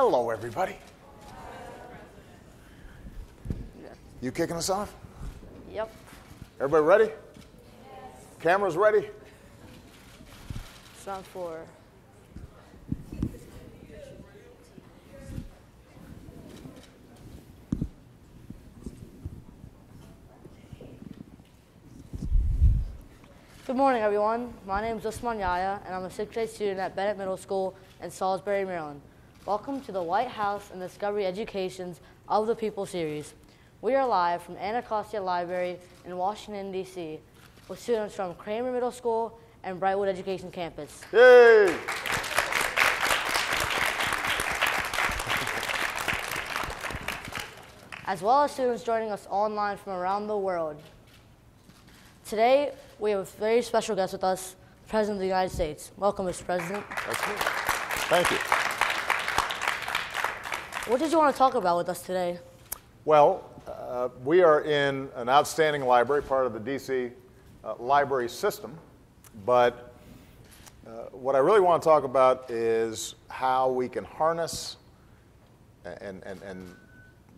Hello, everybody. You kicking us off? Yep. Everybody ready? Yes. Cameras ready? Sound 4. Good morning, everyone. My name is Usman Yahya, and I'm a 6th grade student at Bennett Middle School in Salisbury, Maryland. Welcome to the White House and Discovery Education's Of the People series. We are live from Anacostia Library in Washington, D.C., with students from Kramer Middle School and Brightwood Education Campus. Yay! As well as students joining us online from around the world. Today, we have a very special guest with us, the President of the United States. Welcome, Mr. President. That's good. Thank you. What did you want to talk about with us today? Well, we are in an outstanding library, part of the DC library system, but what I really want to talk about is how we can harness and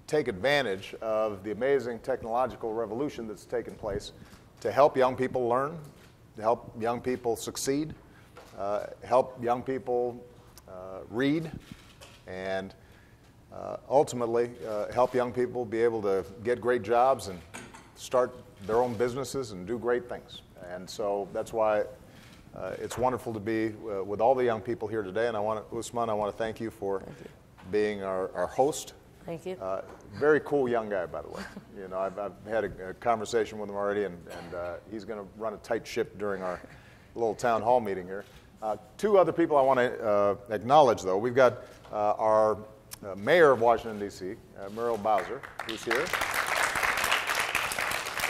take advantage of the amazing technological revolution that's taken place to help young people learn, to help young people succeed, help young people read, and ultimately help young people be able to get great jobs and start their own businesses and do great things. And so that's why it's wonderful to be with all the young people here today. And Usman, I want to thank you for being our host. Thank you. Very cool young guy, by the way. You know, I've had a conversation with him already, and he's going to run a tight ship during our little town hall meeting here. Two other people I want to acknowledge, though. We've got our Mayor of Washington, D.C., Muriel Bowser, who's here.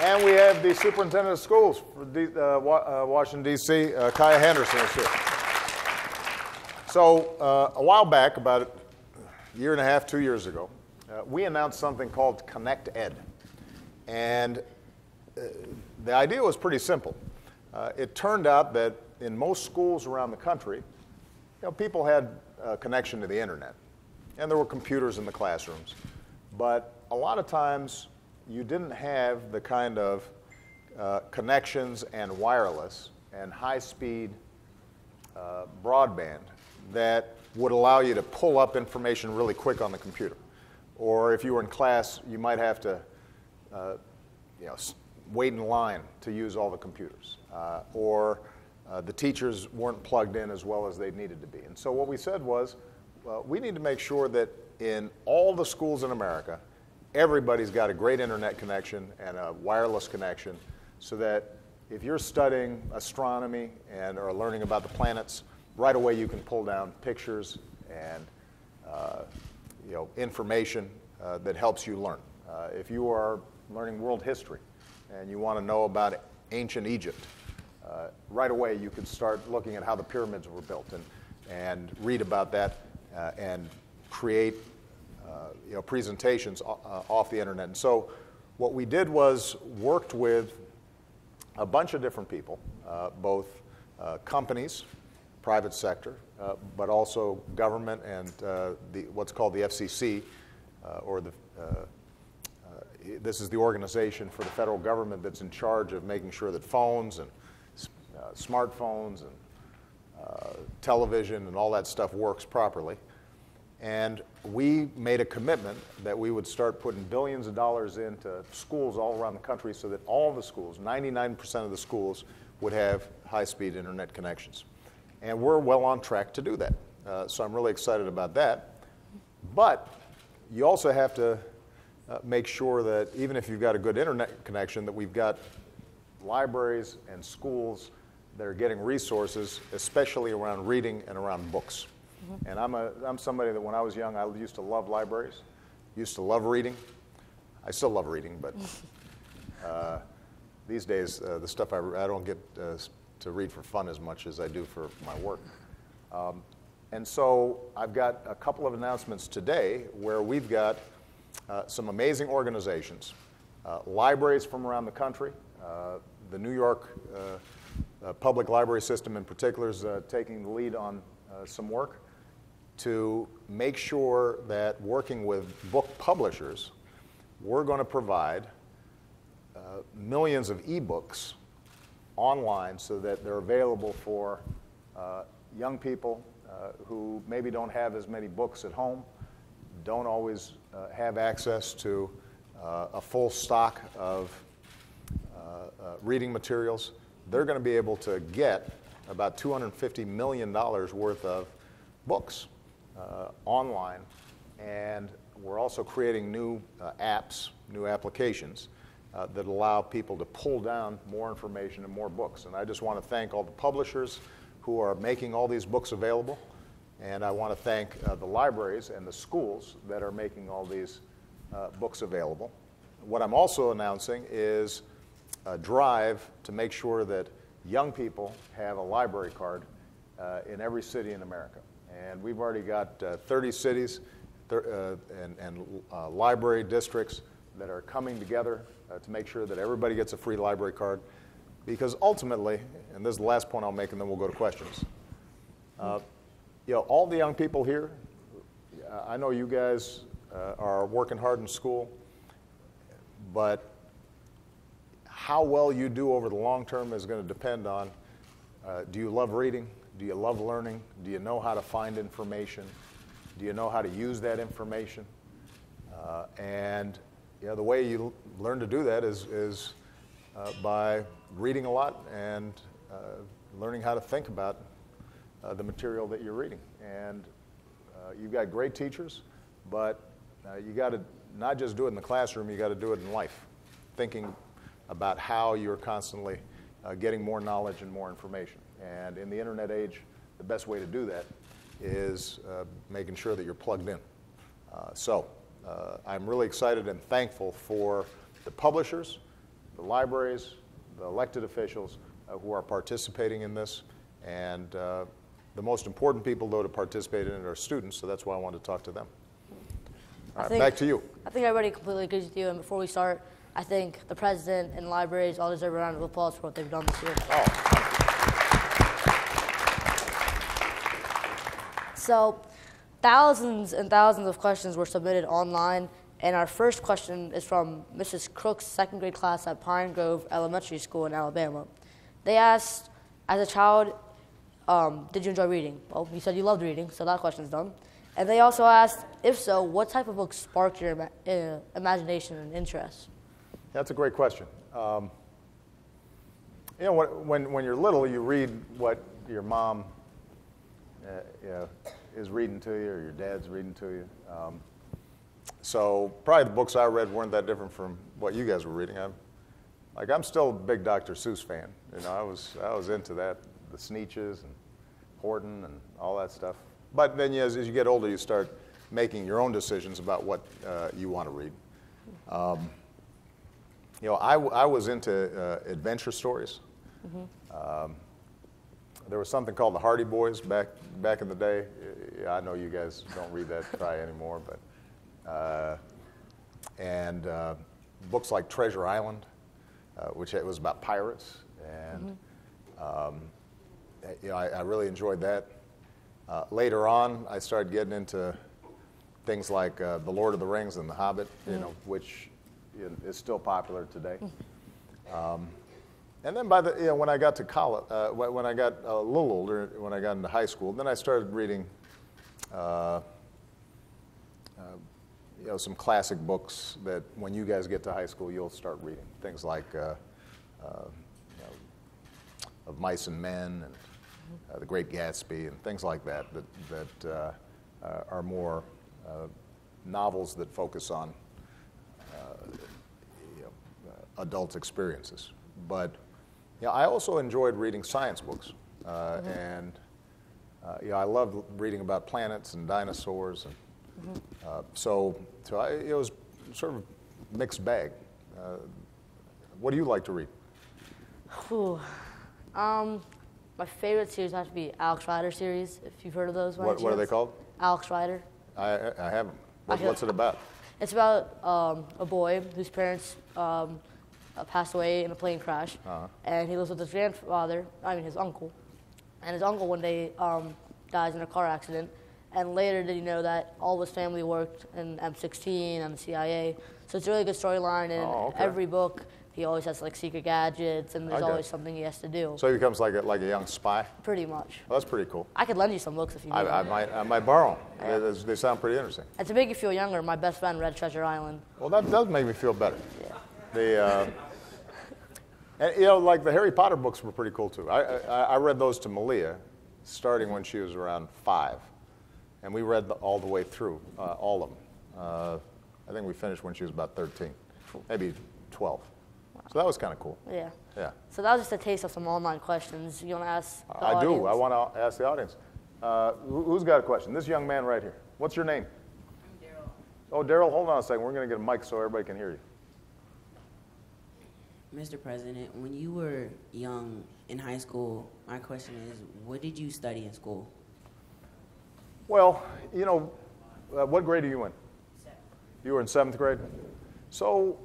And we have the Superintendent of Schools for Washington, D.C., Kaya Henderson, is here. So a while back, about a year and a half, 2 years ago, we announced something called Connect Ed. And the idea was pretty simple. It turned out that in most schools around the country, people had a connection to the internet. And there were computers in the classrooms. But a lot of times, you didn't have the kind of connections and wireless and high-speed broadband that would allow you to pull up information really quick on the computer. Or if you were in class, you might have to wait in line to use all the computers. Or the teachers weren't plugged in as well as they needed to be. And so what we said was, we need to make sure that in all the schools in America, everybody's got a great internet connection and a wireless connection so that if you're studying astronomy and are learning about the planets, right away you can pull down pictures and information that helps you learn. If you are learning world history and you want to know about ancient Egypt, right away you can start looking at how the pyramids were built and read about that and create presentations off the internet. And so what we did was worked with a bunch of different people, both companies, private sector, but also government and what's called the FCC, this is the organization for the federal government that's in charge of making sure that phones and smartphones and television and all that stuff works properly. And we made a commitment that we would start putting billions of dollars into schools all around the country so that all the schools, 99% of the schools, would have high-speed internet connections. And we're well on track to do that. So I'm really excited about that. But you also have to make sure that even if you've got a good internet connection, that we've got libraries and schools that are getting resources, especially around reading and around books. And I'm somebody that when I was young, I used to love libraries, used to love reading. I still love reading, but these days, the stuff I don't get to read for fun as much as I do for my work. And so I've got a couple of announcements today where we've got some amazing organizations, libraries from around the country. The New York public library system in particular is taking the lead on some work. to make sure that working with book publishers, we're going to provide millions of ebooks online so that they're available for young people who maybe don't have as many books at home, don't always have access to a full stock of reading materials. They're going to be able to get about $250 million worth of books online, and we're also creating new apps, new applications that allow people to pull down more information and more books. And I just want to thank all the publishers who are making all these books available, and I want to thank the libraries and the schools that are making all these books available. What I'm also announcing is a drive to make sure that young people have a library card in every city in America. And we've already got 30 cities and library districts that are coming together to make sure that everybody gets a free library card. Because ultimately, and this is the last point I'll make and then we'll go to questions, all the young people here, I know you guys are working hard in school, but how well you do over the long term is going to depend on, do you love reading? Do you love learning? Do you know how to find information? Do you know how to use that information? And the way you learn to do that is by reading a lot and learning how to think about the material that you're reading. And you've got great teachers, but you got to not just do it in the classroom, you got to do it in life, thinking about how you're constantly getting more knowledge and more information. And in the internet age, the best way to do that is making sure that you're plugged in. So I'm really excited and thankful for the publishers, the libraries, the elected officials who are participating in this. And the most important people, though, to participate in it are students, so that's why I wanted to talk to them. All right, back to you. I think everybody completely agrees with you. And before we start, I think the president and libraries all deserve a round of applause for what they've done this year. Oh. So thousands and thousands of questions were submitted online, and our first question is from Mrs. Crook's second grade class at Pine Grove Elementary School in Alabama. They asked, as a child, did you enjoy reading? Well, you said you loved reading, so that question's done. And they also asked, if so, what type of books sparked your imagination and interest? That's a great question. When you're little, you read what your mom is reading to you, or your dad's reading to you. So probably the books I read weren't that different from what you guys were reading. I'm still a big Dr. Seuss fan. I was into that, the Sneetches and Horton and all that stuff. But then as you get older, you start making your own decisions about what you want to read. I was into adventure stories. Mm-hmm. There was something called the Hardy Boys back in the day. I know you guys don't read that probably anymore, but and books like Treasure Island, which it was about pirates, and mm-hmm. I really enjoyed that. Later on, I started getting into things like The Lord of the Rings and The Hobbit, mm-hmm. Which is still popular today. And then when I got to college, when I got a little older, when I got into high school, then I started reading some classic books that when you guys get to high school, you'll start reading. Things like Of Mice and Men and The Great Gatsby and things like that are more novels that focus on adult experiences. But I also enjoyed reading science books, mm-hmm. and I loved reading about planets and dinosaurs, and mm-hmm. so it was sort of a mixed bag. What do you like to read? My favorite series has to be Alex Rider series, if you've heard of those. What are they called? Alex Rider. I haven't. What's it about? It's about a boy whose parents passed away in a plane crash, uh-huh. and he lives with his his uncle. And his uncle one day dies in a car accident, And later did he know that all of his family worked in M16 and the CIA. So it's a really good storyline, and okay. every book he always has like secret gadgets, and there's Okay. always something he has to do. So he becomes like a young spy? Pretty much. Well, that's pretty cool. I could lend you some books if you need I them. might borrow them. They sound pretty interesting. And to make you feel younger, my best friend read Treasure Island. Well, that does make me feel better. Yeah. And like the Harry Potter books were pretty cool too. I read those to Malia, starting when she was around 5, and we read all the way through, all of them. I think we finished when she was about 13, maybe 12. So that was kind of cool. Yeah. Yeah. So that was just a taste of some online questions. You want to ask the I do. audience? I want to ask the audience. Who's got a question? This young man right here. What's your name? I'm Daryl. Oh, Daryl, hold on a second. We're going to get a mic so everybody can hear you. Mr. President, when you were young in high school, my question is, what did you study in school? Well, what grade are you in? 7th. You were in 7th grade? So,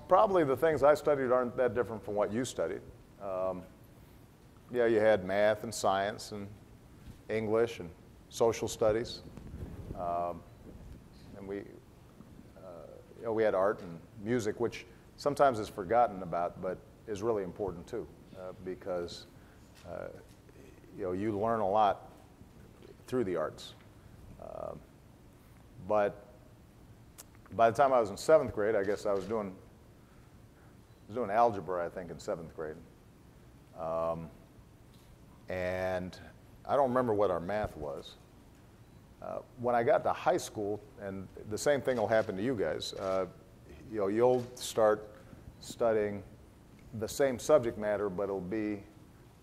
probably the things I studied aren't that different from what you studied. Yeah, you had math and science and English and social studies. And we had art and music, which sometimes is forgotten about, but is really important too, because you learn a lot through the arts. But by the time I was in 7th grade, I guess I was doing algebra, I think, in 7th grade. And I don't remember what our math was. When I got to high school, and the same thing will happen to you guys, you'll start studying the same subject matter, but it'll be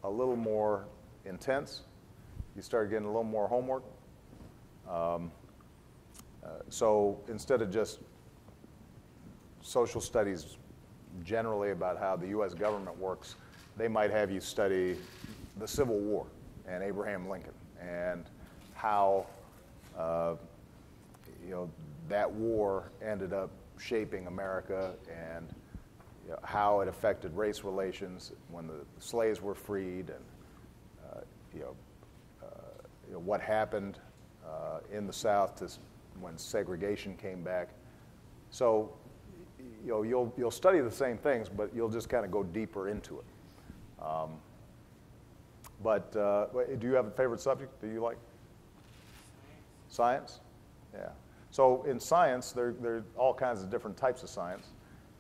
a little more intense. You start getting a little more homework. So instead of just social studies generally about how the U.S. government works, they might have you study the Civil War and Abraham Lincoln and how that war ended up shaping America, and how it affected race relations when the slaves were freed, and what happened in the South when segregation came back. So you'll study the same things, but you'll just kind of go deeper into it. But do you have a favorite subject that you like? Science? Yeah. So in science, there are all kinds of different types of science.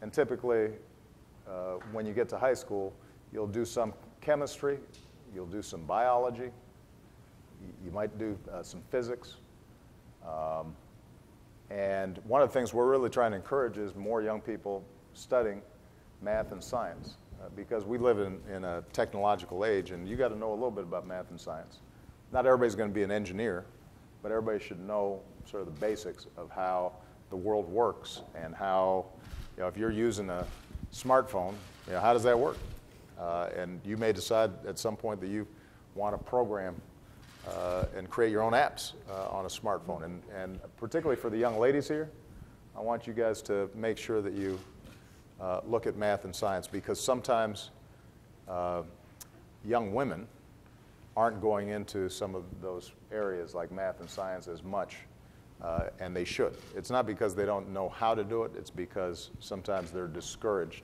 And typically, when you get to high school, you'll do some chemistry, you'll do some biology, you might do some physics. And one of the things we're really trying to encourage is more young people studying math and science, because we live in a technological age, and you got to know a little bit about math and science. Not everybody's going to be an engineer, but everybody should know sort of the basics of how the world works, and how, if you're using a smartphone, how does that work? And you may decide at some point that you want to program and create your own apps on a smartphone. And particularly for the young ladies here, I want you guys to make sure that you look at math and science, because sometimes young women aren't going into some of those areas like math and science as much, and they should. It's not because they don't know how to do it, it's because sometimes they're discouraged,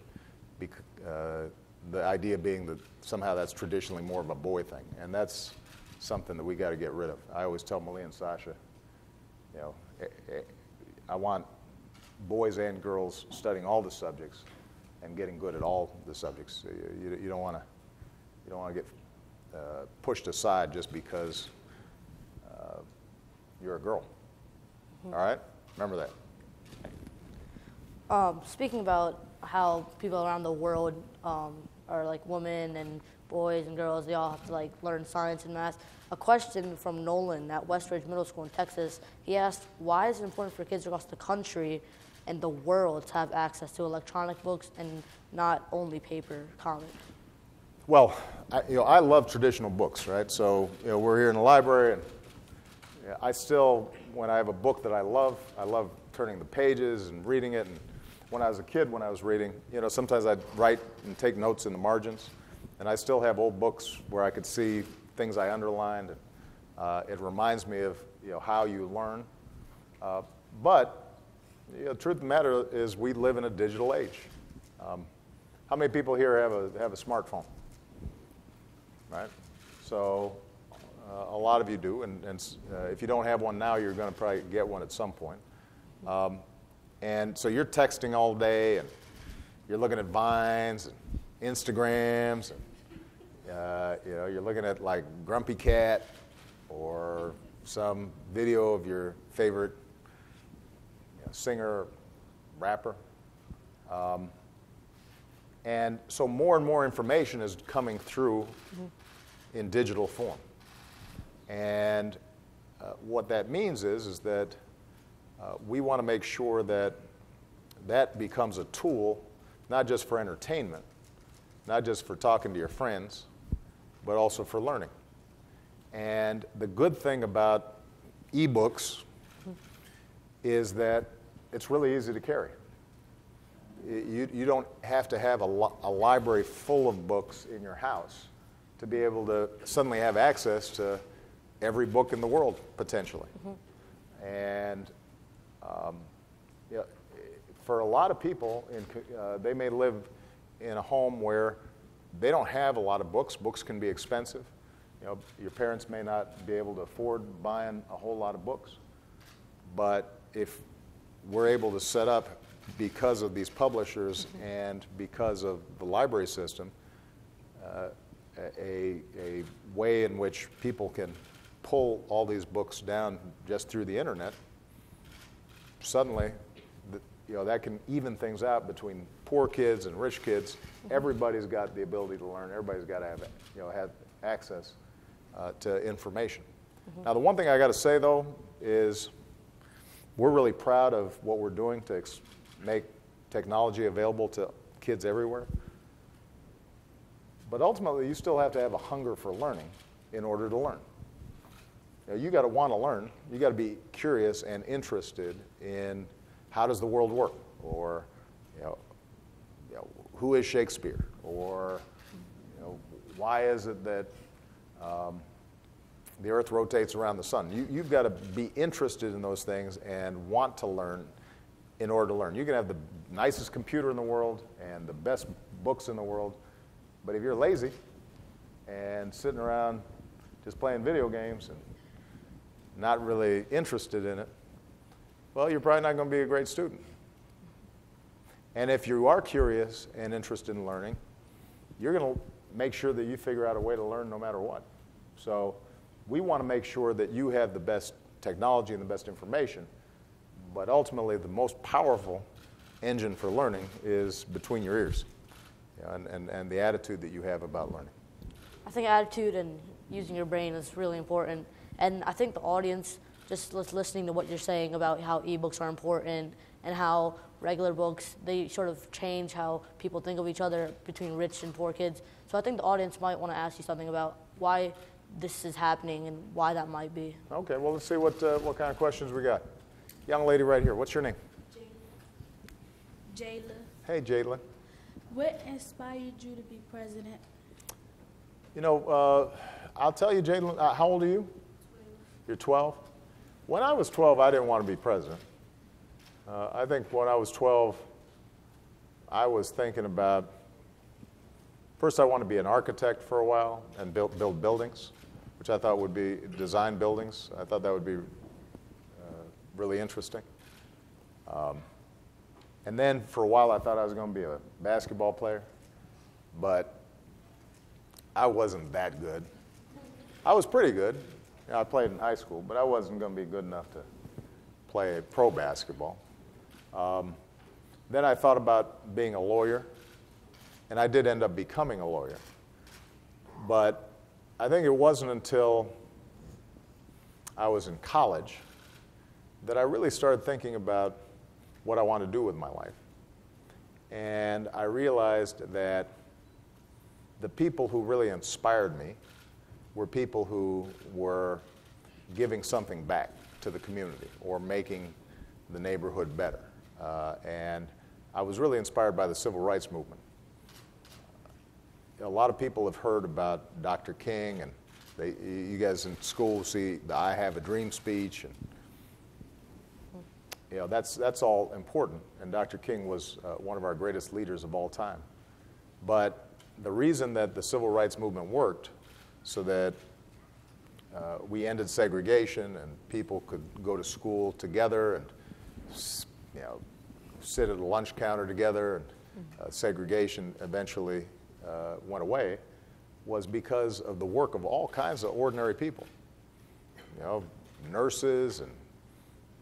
the idea being that somehow that's traditionally more of a boy thing, and that's something that we got to get rid of. I always tell Malia and Sasha, I want boys and girls studying all the subjects and getting good at all the subjects. You don't want to get pushed aside just because you're a girl. All right? Remember that. Speaking about how people around the world are like women and boys and girls, they all have to like learn science and math. A question from Nolan at Westridge Middle School in Texas. He asked, why is it important for kids across the country and the world to have access to electronic books and not only paper comics? Well, I love traditional books, right? So we're here in the library, and I still, when I have a book that I love turning the pages and reading it. And when I was a kid, when I was reading, sometimes I'd write and take notes in the margins, and I still have old books where I could see things I underlined. And it reminds me of how you learn. But the truth of the matter is we live in a digital age. How many people here have a smartphone? Right? So a lot of you do, and if you don't have one now, you're going to probably get one at some point. And so you're texting all day, and you're looking at Vines and Instagrams, and you're looking at like Grumpy Cat or some video of your favorite singer, rapper. And so more and more information is coming through in digital form. And what that means is that we want to make sure that that becomes a tool, not just for entertainment, not just for talking to your friends, but also for learning. And the good thing about ebooks is that it's really easy to carry. You don't have to have a library full of books in your house to be able to suddenly have access to every book in the world, potentially. And for a lot of people, they may live in a home where they don't have a lot of books. Books can be expensive. Your parents may not be able to afford buying a whole lot of books. But if we're able to set up, because of these publishers and because of the library system, a way in which people can pull all these books down just through the internet, suddenly that can even things out between poor kids and rich kids. Everybody's got the ability to learn. Everybody's got to have access to information. Now, the one thing I got to say, though, is we're really proud of what we're doing to make technology available to kids everywhere. But ultimately, you still have to have a hunger for learning in order to learn. You got to want to learn. You got to be curious and interested in how does the world work, or who is Shakespeare, or why is it that the Earth rotates around the sun. You've got to be interested in those things and want to learn in order to learn. You can have the nicest computer in the world and the best books in the world, but if you're lazy and sitting around just playing video games and not really interested in it, well, you're probably not going to be a great student. And if you are curious and interested in learning, you're going to make sure that you figure out a way to learn no matter what. So we want to make sure that you have the best technology and the best information, but ultimately the most powerful engine for learning is between your ears, and the attitude that you have about learning. I think attitude and using your brain is really important. And I think the audience, just listening to what you're saying about how ebooks are important and how regular books, they sort of change how people think of each other between rich and poor kids. So I think the audience might want to ask you something about why this is happening and why that might be. Okay, well, let's see what kind of questions we got. Young lady right here, what's your name? Jayla. Hey, Jayla. What inspired you to be president? I'll tell you, Jayla, how old are you? 12. You're 12? When I was 12, I didn't want to be president. I think when I was 12, I was thinking about, first I wanted to be an architect for a while and build buildings, which I thought would be design buildings. I thought that would be really interesting. And then for a while I thought I was going to be a basketball player, but I wasn't that good. I was pretty good. I played in high school, but I wasn't going to be good enough to play pro basketball. Then I thought about being a lawyer, and I did end up becoming a lawyer. But I think it wasn't until I was in college that I really started thinking about what I want to do with my life. And I realized that the people who really inspired me were people who were giving something back to the community or making the neighborhood better. And I was really inspired by the civil rights movement. A lot of people have heard about Dr. King and You guys in school see the I Have a Dream speech, and that's all important. And Dr. King was one of our greatest leaders of all time. But the reason that the civil rights movement worked, so that we ended segregation and people could go to school together and sit at a lunch counter together, and segregation eventually went away, was because of the work of all kinds of ordinary people. Nurses and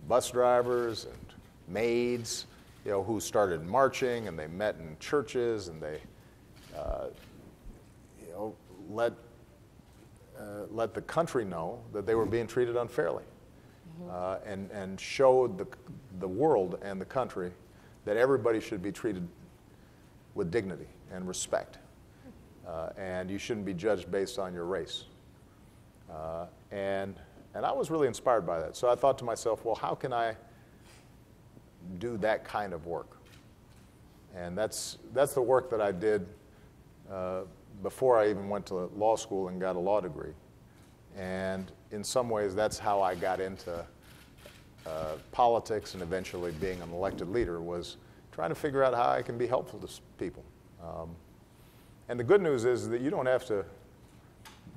bus drivers and maids, who started marching, and they met in churches, and they let the country know that they were being treated unfairly, and showed the world and the country that everybody should be treated with dignity and respect, and you shouldn't be judged based on your race. And I was really inspired by that. So I thought to myself, well, how can I do that kind of work? And that's the work that I did before I even went to law school and got a law degree. And in some ways, that's how I got into politics and eventually being an elected leader, was trying to figure out how I can be helpful to people. And the good news is that you don't have to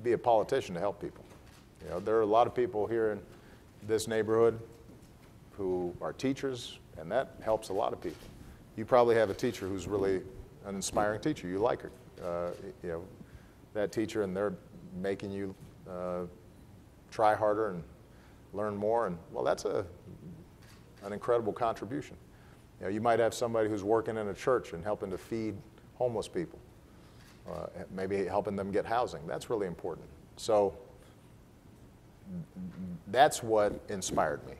be a politician to help people. There are a lot of people here in this neighborhood who are teachers, and that helps a lot of people. You probably have a teacher who's really an inspiring teacher. You like her, that teacher, and they're making you try harder and learn more. And well, that's an incredible contribution. You might have somebody who's working in a church and helping to feed homeless people, maybe helping them get housing. That's really important. So that's what inspired me.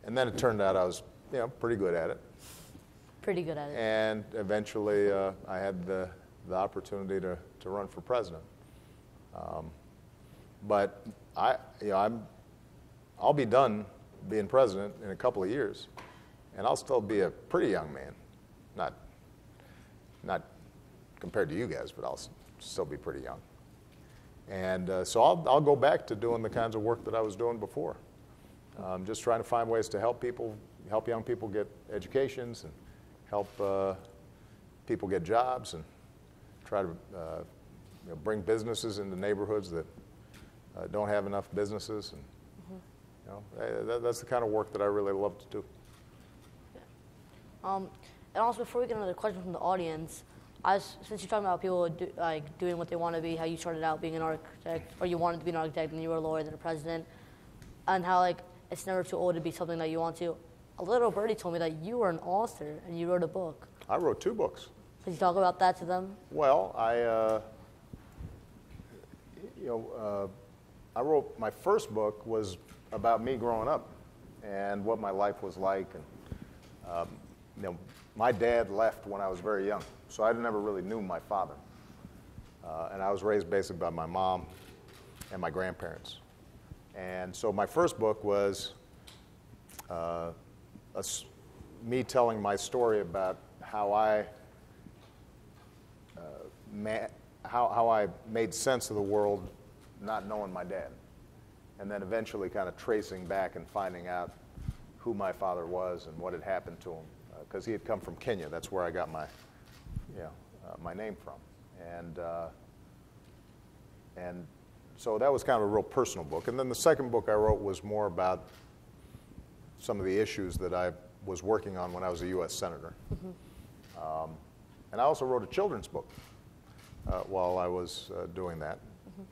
And then it turned out I was, pretty good at it. Pretty good at it. And eventually I had the opportunity to run for president. But I'll be done being president in a couple of years, and I'll still be a pretty young man. Not compared to you guys, but I'll still be pretty young. And so I'll go back to doing the kinds of work that I was doing before. Just trying to find ways to help young people get educations, and help people get jobs, and try to bring businesses into neighborhoods that don't have enough businesses. And that's the kind of work that I really love to do. And also, before we get another question from the audience, since you're talking about people doing what they want to be, how you started out being an architect, or you wanted to be an architect, and you were a lawyer, then a president, and how it's never too old to be something that you want to. A little birdie told me that you were an author and you wrote a book. I wrote 2 books. Could you talk about that to them? Well, I wrote, my first book was about me growing up and what my life was like. And my dad left when I was very young, so I never really knew my father. And I was raised basically by my mom and my grandparents. And so my first book was me telling my story about how I made sense of the world not knowing my dad, and then eventually kind of tracing back and finding out who my father was and what had happened to him, because he had come from Kenya. That's where I got my name from, and so that was kind of a real personal book. And then the second book I wrote was more about some of the issues that I was working on when I was a U.S. Senator. Mm-hmm. And I also wrote a children's book while I was doing that. Mm-hmm.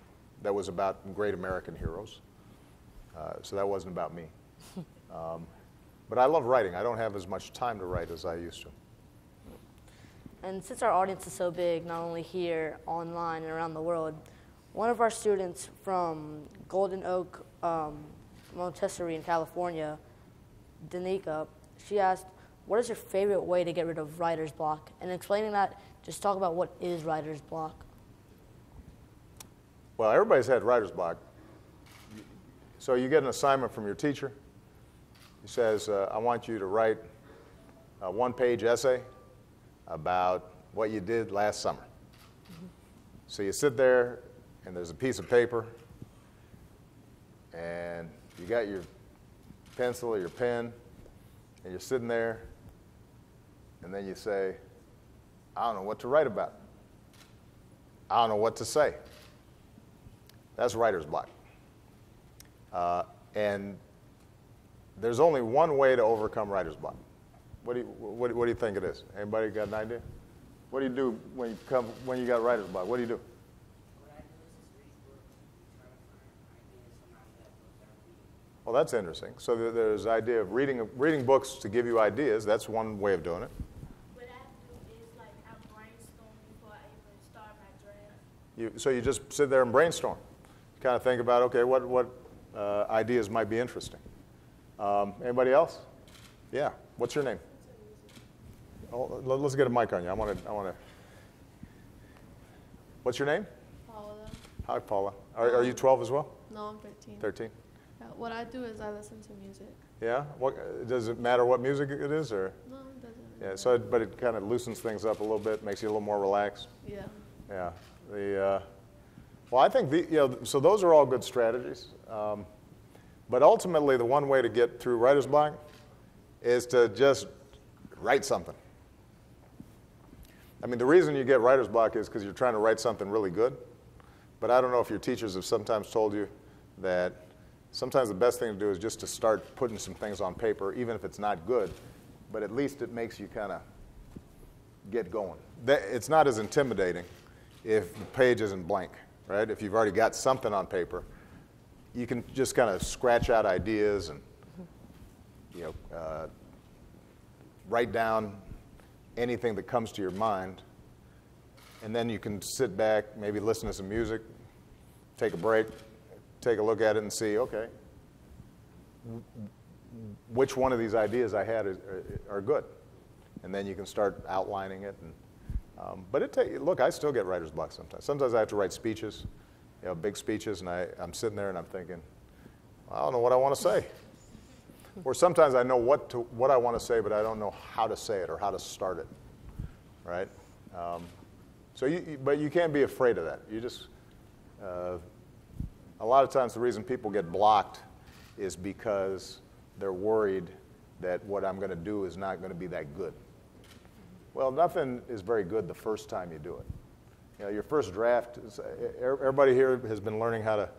That was about great American heroes. So that wasn't about me. But I love writing. I don't have as much time to write as I used to. And since our audience is so big, not only here, online, and around the world, one of our students from Golden Oak Montessori in California, Danica, she asked, what is your favorite way to get rid of writer's block? And explaining that, just talk about what is writer's block. Well, everybody's had writer's block. So you get an assignment from your teacher. He says, I want you to write a 1-page essay about what you did last summer. Mm-hmm. So you sit there and there's a piece of paper, and you got your pencil or your pen, and you're sitting there, and then you say, I don't know what to write about. I don't know what to say. That's writer's block. And there's only one way to overcome writer's block. What do you think it is? Anybody got an idea? What do you do when you got writer's block? What do you do? Well, that's interesting. So there's the idea of reading books to give you ideas. That's one way of doing it. What I do is like I brainstorm before I even start my draft. So you just sit there and brainstorm. Kind of think about, okay, what ideas might be interesting. Anybody else? Yeah. What's your name? Oh, let's get a mic on you. I want to. What's your name? Paula. Hi, Paula. Are you 12 as well? No, I'm 13. 13. What I do is I listen to music. Yeah. Does it matter what music it is, or? No, it doesn't. Yeah. So, but it kind of loosens things up a little bit, makes you a little more relaxed. Yeah. Yeah. Well, I think so those are all good strategies. But ultimately, the one way to get through writer's block is to just write something. I mean, the reason you get writer's block is because you're trying to write something really good. But I don't know if your teachers have sometimes told you that sometimes the best thing to do is just to start putting some things on paper, even if it's not good, but at least it makes you kind of get going. It's not as intimidating if the page isn't blank, right? If you've already got something on paper, you can just kind of scratch out ideas and write down anything that comes to your mind, and then you can sit back, maybe listen to some music, take a break, take a look at it and see, okay, which one of these ideas I had are good, and then you can start outlining it. But look, I still get writer's block sometimes. Sometimes I have to write speeches, big speeches, and I'm sitting there and I'm thinking, I don't know what I want to say. Or sometimes I know what I want to say, but I don't know how to say it or how to start it, right? But you can't be afraid of that. You just, a lot of times the reason people get blocked is because they're worried that what I'm going to do is not going to be that good. Well, nothing is very good the first time you do it. Your first draft, everybody here has been learning how to,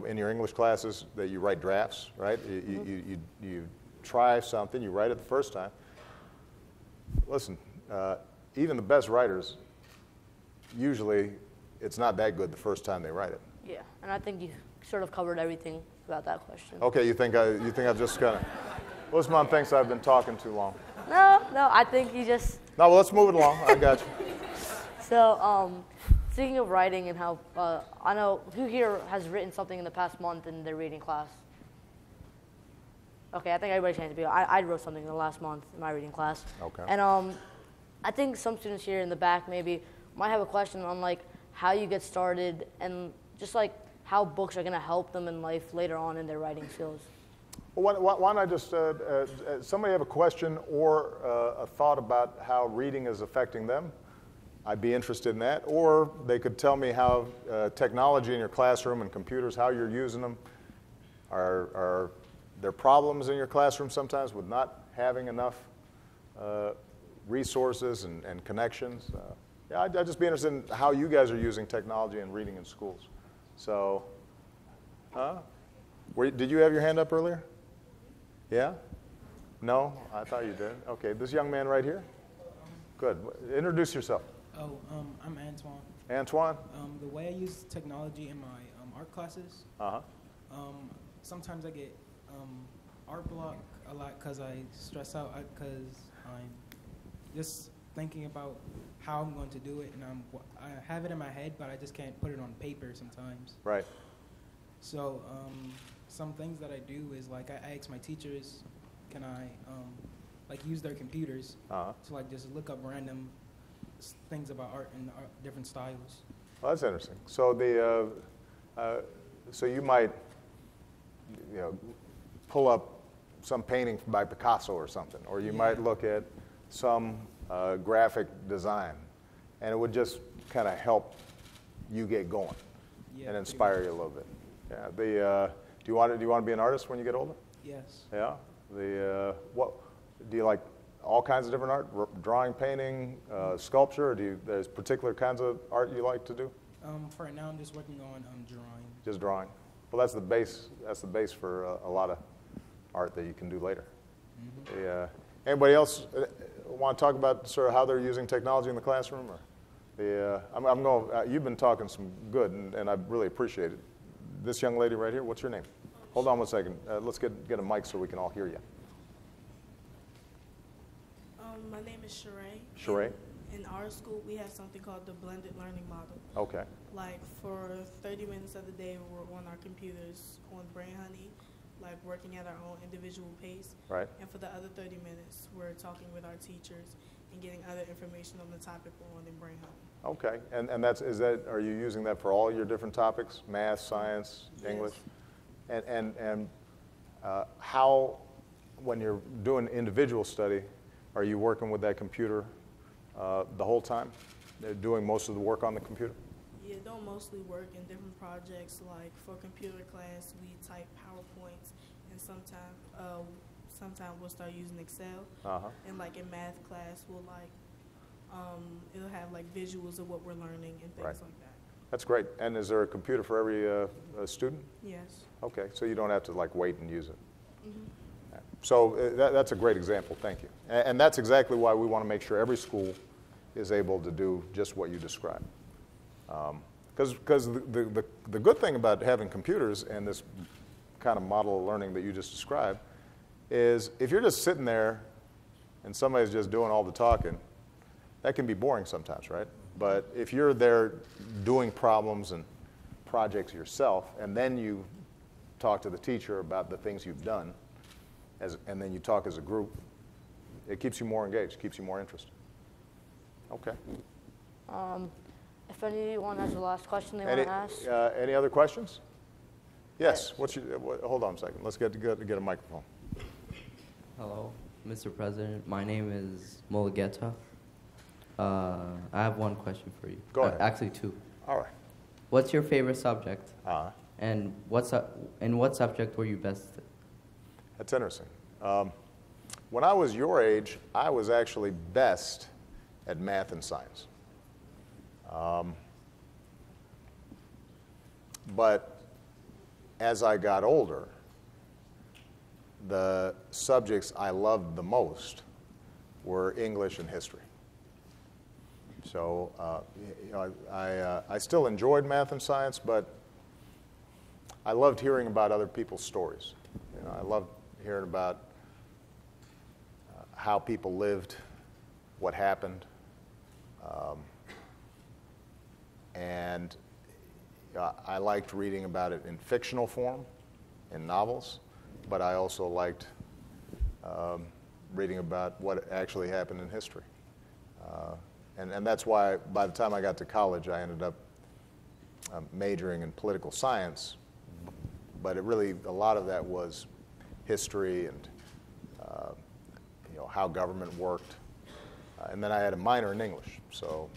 in your English classes, that you write drafts, right? You try something, you write it the first time. Listen, even the best writers, usually it's not that good the first time they write it. Yeah, and I think you sort of covered everything about that question. Okay, you think I've just kind of, Usman thinks I've been talking too long. No, I think you just... No, well, let's move it along. I got you. So, speaking of writing and how, I know, who here has written something in the past month in their reading class? Okay, I think everybody's hands up. I wrote something in the last month in my reading class. Okay. And I think some students here in the back maybe might have a question on like how you get started and just like how books are going to help them in life later on in their writing skills. Well, why don't I just, somebody have a question or a thought about how reading is affecting them? I'd be interested in that. Or they could tell me how technology in your classroom and computers, how you're using them. Are there problems in your classroom sometimes with not having enough resources and connections? Yeah, I'd just be interested in how you guys are using technology and reading in schools. So, did you have your hand up earlier? Yeah? No? I thought you did. Okay, this young man right here? Good. Introduce yourself. Oh, I'm Antoine. Antoine? The way I use technology in my art classes, sometimes I get art block a lot because I stress out because I'm just thinking about how I'm going to do it, and I have it in my head, but I just can't put it on paper sometimes. Right. So some things that I do is like I ask my teachers, can I like use their computers to like just look up random things about art and different styles. Well, that's interesting. So so you might, pull up some painting by Picasso or something, or you might look at some graphic design, and it would just kind of help you get going. Yeah, and pretty inspire much. you a little bit. Yeah. Do you want to be an artist when you get older? Yes. Yeah. What do you like? All kinds of different art, drawing, painting, sculpture. Or there's particular kinds of art you like to do? For right now, I'm just working on drawing. Just drawing. Well, that's the base. That's the base for a lot of art that you can do later. Anybody else want to talk about sort of how they're using technology in the classroom? Or I'm going. You've been talking some good, and I really appreciate it. This young lady right here. What's your name? Hold on one second. Let's get a mic so we can all hear you. My name is Sheree. Sheree? In our school, we have something called the blended learning model. Okay. Like for 30 minutes of the day, we're on our computers on Brain Honey, like working at our own individual pace. Right. And for the other 30 minutes, we're talking with our teachers and getting other information on the topic we're on in Brain Honey. Okay. And are you using that for all your different topics? Math, science, English? And how, when you're doing individual study, are you working with that computer the whole time? They're doing most of the work on the computer? Yeah, don't mostly work in different projects. Like for computer class, we type PowerPoints, and sometimes we'll start using Excel. And like in math class, we'll it'll have like visuals of what we're learning and things Right. like that. That's great. And is there a computer for every student? Yes. Okay, so you don't have to like wait and use it. So that's a great example, thank you. And that's exactly why we want to make sure every school is able to do just what you described. Because the good thing about having computers and this kind of model of learning that you just described is if you're just sitting there and somebody's just doing all the talking, that can be boring sometimes, right? But if you're there doing problems and projects yourself, and then you talk to the teacher about the things you've done, and then you talk as a group, it keeps you more engaged, keeps you more interested. Okay. If anyone has a last question they want to ask. Any other questions? Yes. Hold on a second. Let's get a microphone. Hello, Mr. President. My name is Mulugeta. I have one question for you. Go ahead. Actually, two. All right. What's your favorite subject? And In what subject were you best? that's interesting. When I was your age, I was actually best at math and science. But as I got older, the subjects I loved the most were English and history. So I still enjoyed math and science, but I loved hearing about other people's stories. I loved hearing about how people lived, what happened, and I liked reading about it in fictional form, in novels, but I also liked reading about what actually happened in history. And that's why by the time I got to college, I ended up majoring in political science, but a lot of that was history and how government worked. And then I had a minor in English, so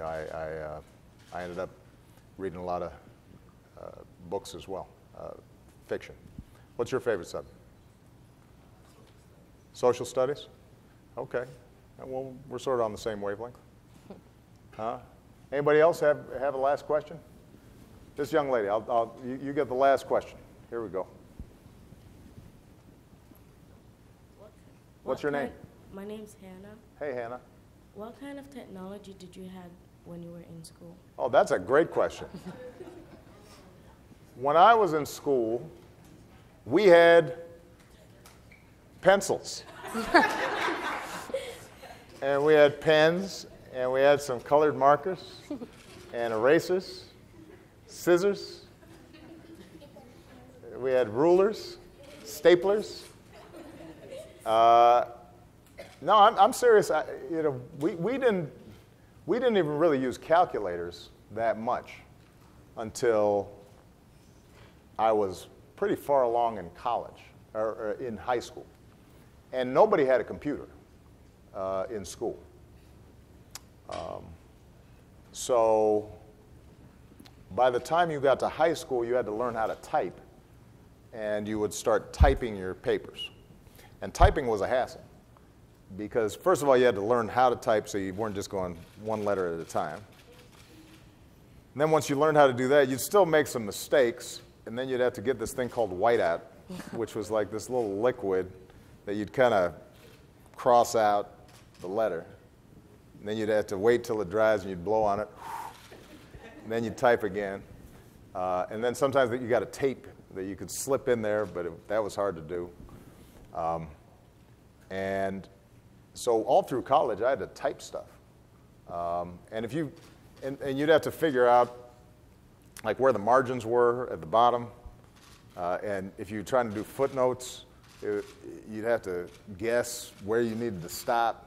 I ended up reading a lot of books as well, fiction. What's your favorite subject? Social studies? Okay. Well, we're sort of on the same wavelength. Anybody else have a last question? This young lady, you get the last question. Here we go. What's your name? My name's Hannah. Hey, Hannah. What kind of technology did you have when you were in school? Oh, that's a great question. When I was in school, we had pencils. And we had pens, and we had some colored markers, and erasers, scissors. We had rulers, staplers. No, I'm serious. We didn't even really use calculators that much until I was pretty far along in college or in high school, and nobody had a computer in school. So By the time you got to high school, you had to learn how to type, and you would start typing your papers. And typing was a hassle because, first of all, you had to learn how to type so you weren't just going one letter at a time. And then once you learned how to do that, you'd still make some mistakes, and then you'd have to get this thing called whiteout, which was like this little liquid that you'd kind of cross out the letter. And then you'd have to wait till it dries, and you'd blow on it. And then you'd type again. And then sometimes you got a tape that you could slip in there, but that was hard to do. And so all through college, I had to type stuff. And if you, and you'd have to figure out like where the margins were at the bottom. And if you're trying to do footnotes, you'd have to guess where you needed to stop.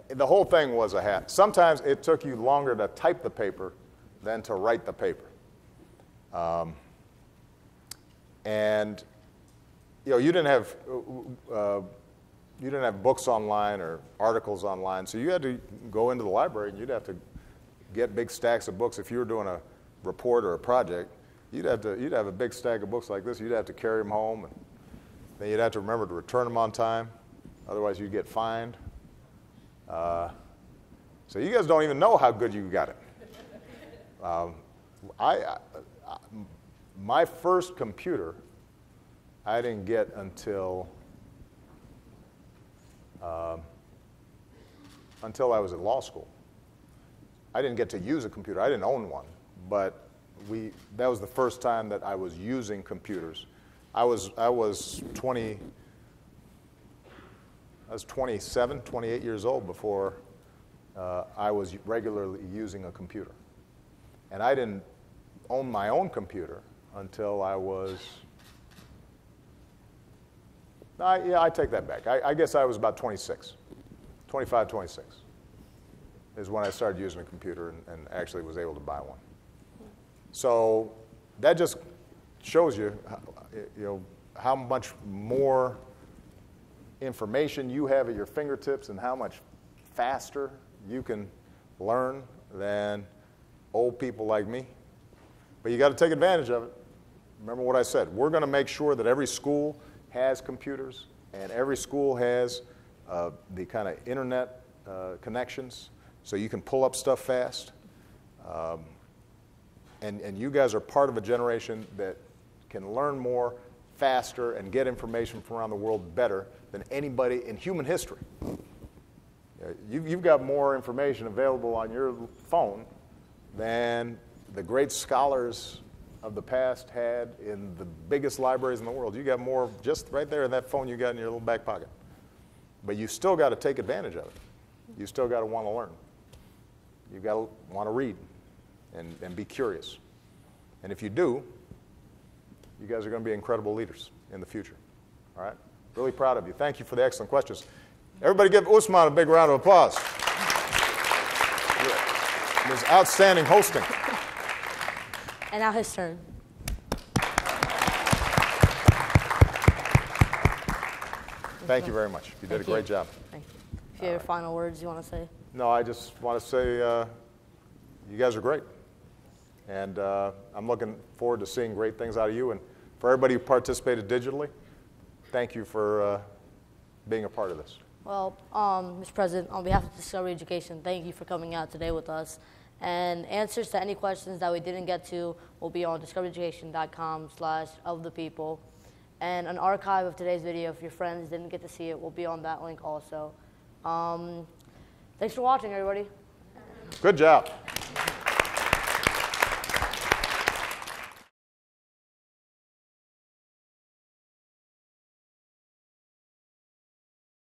The whole thing was a hat. Sometimes it took you longer to type the paper than to write the paper. And you know, you didn't have books online or articles online, so you had to go into the library and you'd have to get big stacks of books. If you were doing a report or a project, you'd have a big stack of books like this. You'd have to carry them home, and then you'd have to remember to return them on time. Otherwise, you'd get fined. So you guys don't even know how good you got it. My first computer, I didn't get until I was at law school. I didn't get to use a computer. I didn't own one, but that was the first time that I was using computers. I was 27, 28 years old before I was regularly using a computer. And I didn't own my own computer until I was, yeah, I take that back. I guess I was about 26, 25, 26 is when I started using a computer and actually was able to buy one. So that just shows you, how much more information you have at your fingertips and how much faster you can learn than old people like me. But you got to take advantage of it. Remember what I said. We're going to make sure that every school has computers and every school has the kind of internet connections so you can pull up stuff fast. And you guys are part of a generation that can learn more faster and get information from around the world better than anybody in human history. You've got more information available on your phone than the great scholars of the past had in the biggest libraries in the world. You got more just right there in that phone you got in your little back pocket. But you still got to take advantage of it. You still got to want to learn. You got to want to read and be curious. And if you do, you guys are going to be incredible leaders in the future. All right? Really proud of you. Thank you for the excellent questions. Everybody give Usman a big round of applause. His outstanding hosting. And now his turn. Thank you very much. You did a great job. Thank you. If you have final words you want to say? No, I just want to say you guys are great. And I'm looking forward to seeing great things out of you. And for everybody who participated digitally, thank you for being a part of this. Well, Mr. President, on behalf of Discovery Education, thank you for coming out today with us. And answers to any questions that we didn't get to will be on discoveryeducation.com/ofthepeople. And an archive of today's video, if your friends didn't get to see it, will be on that link also. Thanks for watching, everybody. Good job.